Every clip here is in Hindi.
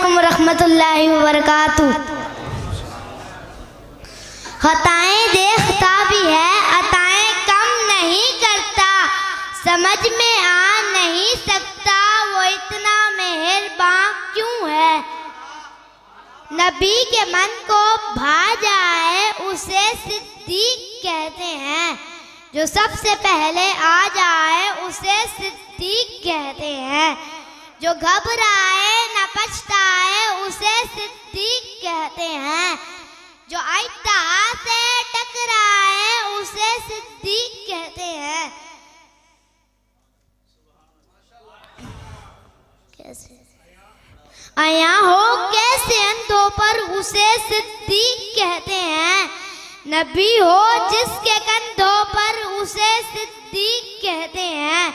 अलैकुम रहमतुल्लाहि व बरकातुहू। खताएं देखता भी है, अताएं कम नहीं करता, समझ में आ नहीं सकता वो इतना मेहरबान क्यों है। नबी के मन को भा जाए उसे सिद्दीक कहते हैं, जो सबसे पहले आ जाए उसे सिद्दीक कहते हैं, जो घबराए न पछताए उसे सिद्दीक कहते हैं, जो अइत्ता से टकराए उसे सिद्दीक कहते हैं। कैसे आया हो कैसे अंधों पर उसे सिद्दीक कहते हैं, नबी हो जिसके कंधों पर उसे सिद्दीक कहते हैं,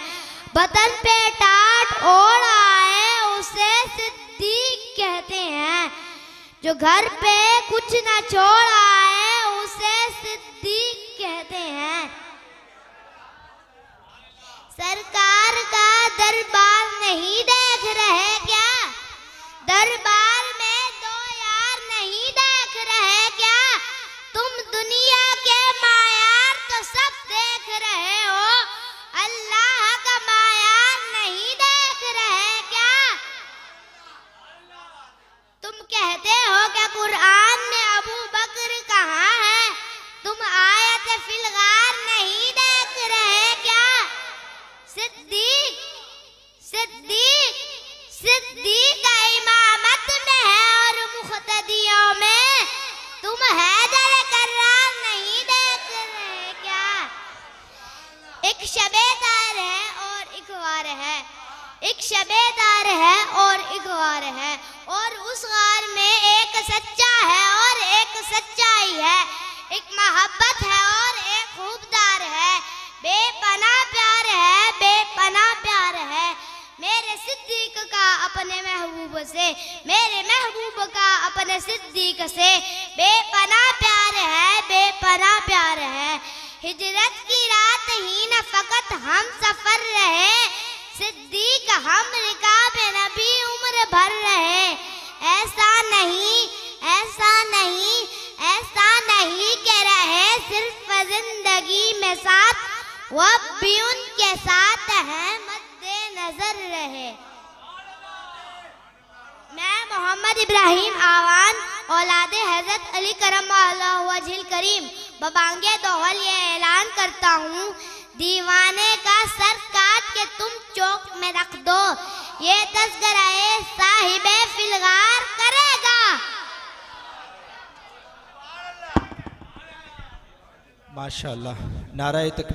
बदन पे टाट ओढ़ आए उसे सिद्दीक कहते हैं, जो घर पे कुछ न छोड़ आए उसे सिद्दीक कहते हैं। सरकार का दरबार नहीं देख रहे क्या, दरबार में दो यार नहीं देख रहे क्या, तुम दुनिया के मायार तो सब देख रहे हो, अल्लाह का मायार नहीं देख रहे क्या। तुम कहते हो कि कुरान में अबू बकर कहाँ है, तुम आयत फिलगार नहीं देख रहे क्या। सिद्दीक सिद्दीक सिद्दीक इमामत में है और मुख्तदियों में, तुम हैदर कर्रार नहीं देख रहे क्या। एक शबेदार है और इकवार है, एक शबेदार है और इकवार है, और उस गार में एक सच्चा है और एक सच्चाई है, एक मोहब्बत है और एक खूबदार है, बेपना प्यार है बेपना प्यार है, मेरे सिद्दीक का अपने महबूब से, मेरे महबूब का अपने सिद्दीक से बेपना प्यार है बेपना प्यार है। हिजरत की रात ही न फकत हम सफर रहे, सिद्दीक हम रिकाब नबी उम्र भर रहे। ऐसा नहीं ऐसा नहीं ऐसा नहीं कह रहे सिर्फ जिंदगी में साथ, वो भी उनके साथ है मद्दे नजर रहे। मैं मोहम्मद इब्राहिम आवान औलादे हजरत अली करमल्लाहु वजहिल करीम बबांगे दोहल ये ऐलान करता हूँ, दीवाने का सर काट के तुम चौक में रख दो, ये तज़किरा साहिबे फिलगार करेगा। माशाअल्लाह, नारा तकबीर।